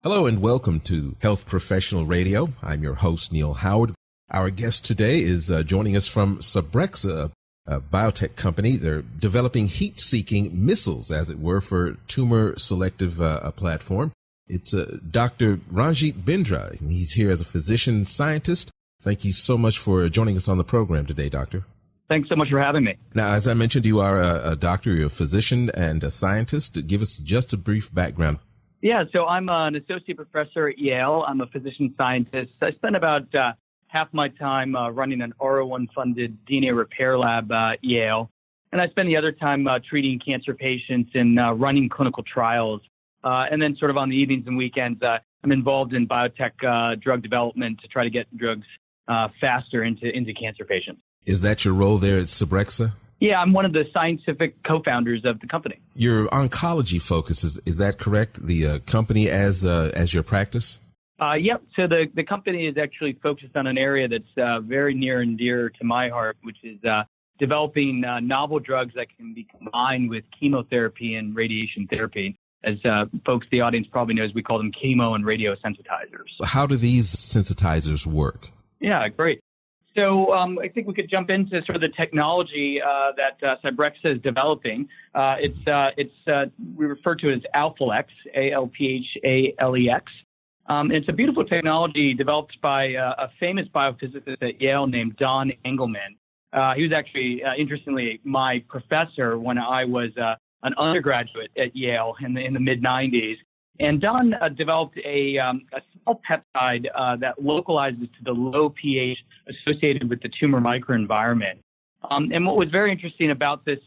Hello and welcome to Health Professional Radio. I'm your host, Neil Howard. Our guest today is joining us from Cybrexa, a biotech company. They're developing heat-seeking missiles, as it were, for tumor-selective platform. It's Dr. Ranjit Bindra, and he's here as a physician scientist. Thank you so much for joining us on the program today, Doctor. Thanks so much for having me. Now, as I mentioned, you are a doctor, you're a physician and a scientist. Give us just a brief background. Yeah, so I'm an associate professor at Yale. I'm a physician scientist. I spend about half my time running an R01-funded DNA repair lab at Yale. And I spend the other time treating cancer patients and running clinical trials. And then sort of on the evenings and weekends, I'm involved in biotech drug development to try to get drugs faster into cancer patients. Is that your role there at Cybrexa? Yeah, I'm one of the scientific co-founders of the company. Your oncology focus, is that correct? The company as your practice? Yep. So the company is actually focused on an area that's very near and dear to my heart, which is developing novel drugs that can be combined with chemotherapy and radiation therapy. As folks, the audience probably knows, we call them chemo and radiosensitizers. How do these sensitizers work? Yeah, great. So I think we could jump into sort of the technology that Cybrexa is developing. We refer to it as Alphalex, ALPHALEX. It's a beautiful technology developed by a famous biophysicist at Yale named Don Engelman. He was actually, interestingly, my professor when I was an undergraduate at Yale in the mid-'90s. And Don developed a small peptide that localizes to the low pH associated with the tumor microenvironment. And what was very interesting about this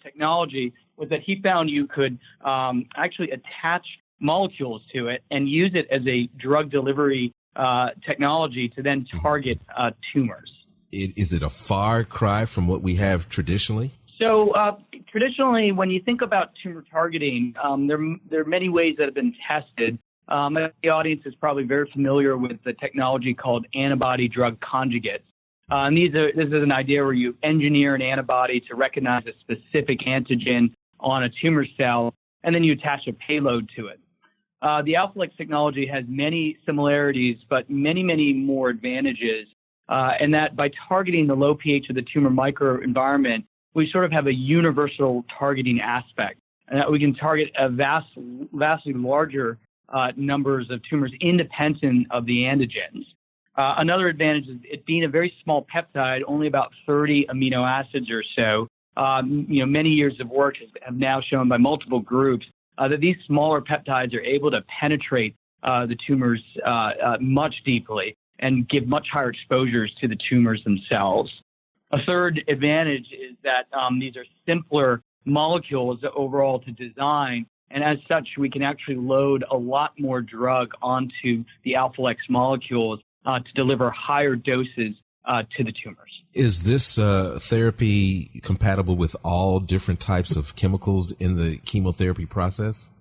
technology was that he found you could actually attach molecules to it and use it as a drug delivery technology to then target tumors. Is it a far cry from what we have traditionally? So traditionally, when you think about tumor targeting, there are many ways that have been tested. The audience is probably very familiar with the technology called antibody-drug conjugates. And this is an idea where you engineer an antibody to recognize a specific antigen on a tumor cell, and then you attach a payload to it. The Alphalex technology has many similarities, but many, many more advantages, and that by targeting the low pH of the tumor microenvironment, we sort of have a universal targeting aspect, and that we can target a vastly larger numbers of tumors independent of the antigens. Another advantage is it being a very small peptide, only about 30 amino acids or so. Many years of work have now shown by multiple groups that these smaller peptides are able to penetrate the tumors much deeply and give much higher exposures to the tumors themselves. A third advantage is that these are simpler molecules overall to design, and as such, we can actually load a lot more drug onto the Alphalex molecules to deliver higher doses to the tumors. Is this therapy compatible with all different types of chemicals in the chemotherapy process?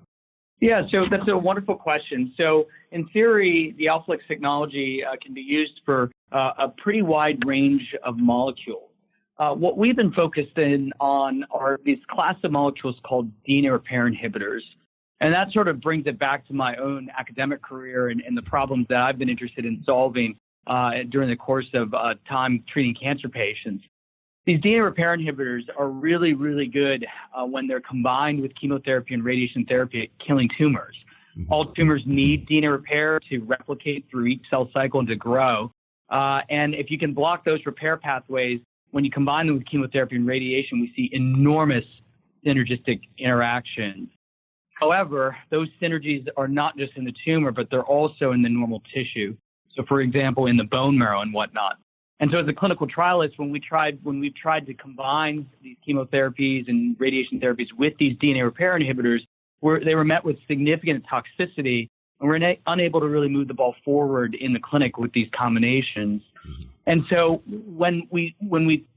Yeah, so that's a wonderful question. So in theory, the Alphalex technology can be used for a pretty wide range of molecules. What we've been focused in on are these class of molecules called DNA repair inhibitors. And that sort of brings it back to my own academic career and the problems that I've been interested in solving during the course of time treating cancer patients. These DNA repair inhibitors are really, really good when they're combined with chemotherapy and radiation therapy at killing tumors. All tumors need DNA repair to replicate through each cell cycle and to grow. And if you can block those repair pathways, when you combine them with chemotherapy and radiation, we see enormous synergistic interactions. However, those synergies are not just in the tumor, but they're also in the normal tissue. So, for example, in the bone marrow and whatnot. And so as a clinical trialist, when we've tried to combine these chemotherapies and radiation therapies with these DNA repair inhibitors, they were met with significant toxicity, and we're unable to really move the ball forward in the clinic with these combinations. And so when we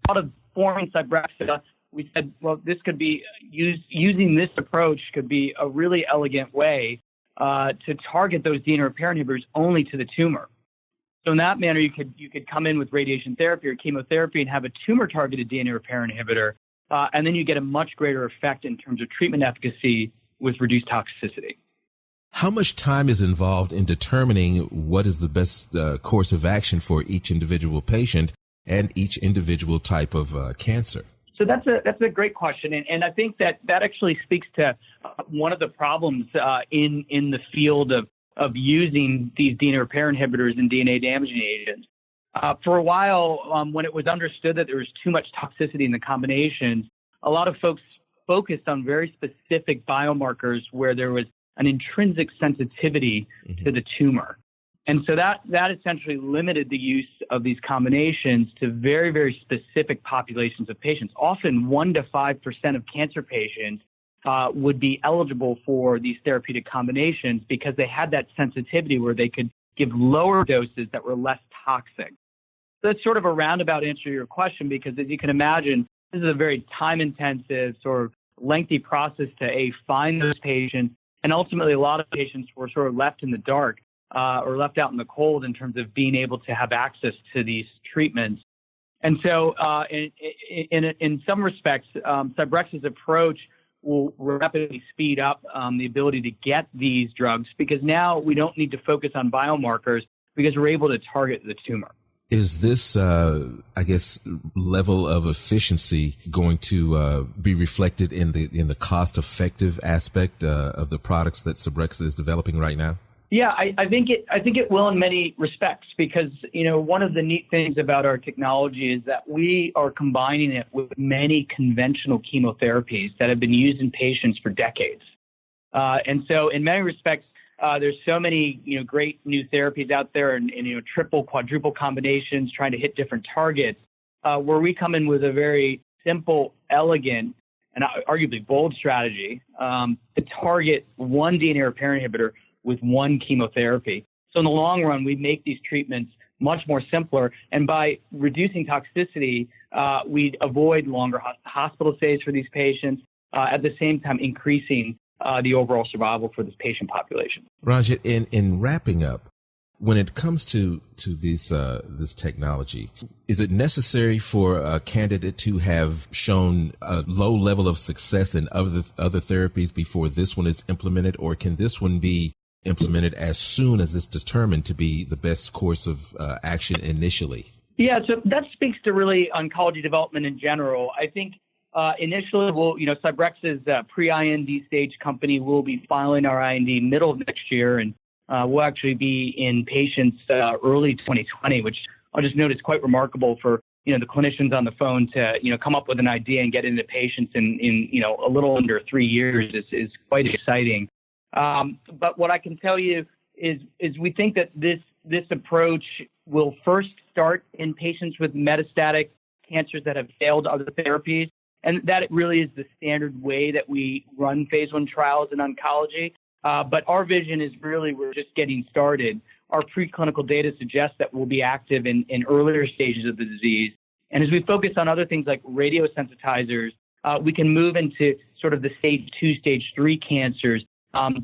thought of forming Cybrexa, we said, well, this could be using this approach could be a really elegant way to target those DNA repair inhibitors only to the tumor. So in that manner, you could come in with radiation therapy or chemotherapy and have a tumor-targeted DNA repair inhibitor, and then you get a much greater effect in terms of treatment efficacy with reduced toxicity. How much time is involved in determining what is the best course of action for each individual patient and each individual type of cancer? So that's a great question, and I think that actually speaks to one of the problems in the field of using these DNA repair inhibitors and DNA damaging agents. For a while, when it was understood that there was too much toxicity in the combinations, a lot of folks focused on very specific biomarkers where there was an intrinsic sensitivity to the tumor. And so that essentially limited the use of these combinations to very, very specific populations of patients. Often 1 to 5% of cancer patients would be eligible for these therapeutic combinations because they had that sensitivity where they could give lower doses that were less toxic. So that's sort of a roundabout answer to your question, because as you can imagine, this is a very time-intensive, sort of lengthy process to find those patients. And ultimately, a lot of patients were sort of left in the dark or left out in the cold in terms of being able to have access to these treatments. And so in some respects, Cybrexa's approach will rapidly speed up the ability to get these drugs, because now we don't need to focus on biomarkers because we're able to target the tumor. Is this, level of efficiency going to be reflected in the cost-effective aspect of the products that Cybrexa is developing right now? Yeah, I think it will in many respects, because one of the neat things about our technology is that we are combining it with many conventional chemotherapies that have been used in patients for decades, and so in many respects. There's so many, great new therapies out there and triple, quadruple combinations trying to hit different targets, where we come in with a very simple, elegant, and arguably bold strategy to target one DNA repair inhibitor with one chemotherapy. So in the long run, we make these treatments much more simpler. And by reducing toxicity, we'd avoid longer hospital stays for these patients, at the same time increasing the overall survival for this patient population. Ranjit, in wrapping up, when it comes to this technology, is it necessary for a candidate to have shown a low level of success in other therapies before this one is implemented, or can this one be implemented as soon as it's determined to be the best course of action initially? Yeah, so that speaks to really oncology development in general. I think initially, Cybrexa's pre-IND stage company will be filing our IND middle of next year, and we'll actually be in patients early 2020, which I'll just note is quite remarkable for the clinicians on the phone to come up with an idea and get into patients in a little under 3 years is quite exciting. But what I can tell you is we think that this approach will first start in patients with metastatic cancers that have failed other therapies. And that really is the standard way that we run phase 1 trials in oncology. But our vision is really we're just getting started. Our preclinical data suggests that we'll be active in earlier stages of the disease. And as we focus on other things like radiosensitizers, we can move into sort of the stage 2, stage 3 cancers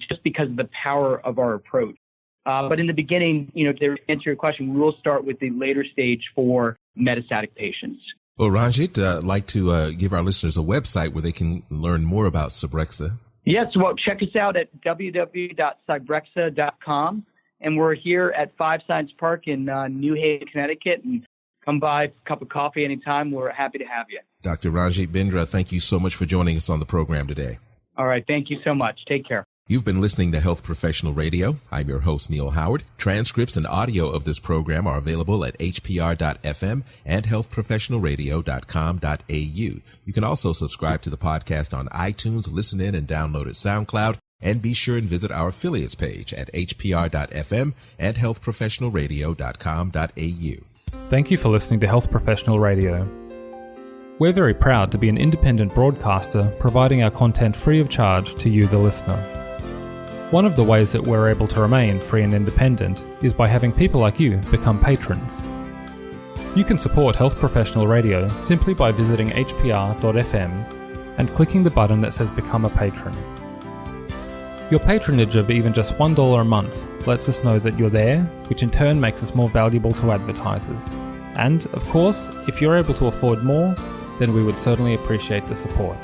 just because of the power of our approach. But in the beginning, to answer your question, we will start with the later stage 4 metastatic patients. Well, Ranjit, I'd like to give our listeners a website where they can learn more about Cybrexa. Yes, well, check us out at www.cybrexa.com. And we're here at 5 Science Park in New Haven, Connecticut. And come by, a cup of coffee anytime. We're happy to have you. Dr. Ranjit Bindra, thank you so much for joining us on the program today. All right. Thank you so much. Take care. You've been listening to Health Professional Radio. I'm your host, Neil Howard. Transcripts and audio of this program are available at hpr.fm and healthprofessionalradio.com.au. You can also subscribe to the podcast on iTunes, listen in, and download at SoundCloud. And be sure and visit our affiliates page at hpr.fm and healthprofessionalradio.com.au. Thank you for listening to Health Professional Radio. We're very proud to be an independent broadcaster providing our content free of charge to you, the listener. One of the ways that we're able to remain free and independent is by having people like you become patrons. You can support Health Professional Radio simply by visiting hpr.fm and clicking the button that says Become a Patron. Your patronage of even just $1 a month lets us know that you're there, which in turn makes us more valuable to advertisers. And, of course, if you're able to afford more, then we would certainly appreciate the support.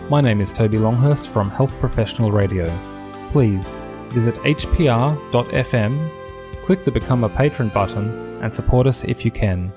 My name is Toby Longhurst from Health Professional Radio. Please, visit hpr.fm, click the Become a Patron button, and support us if you can.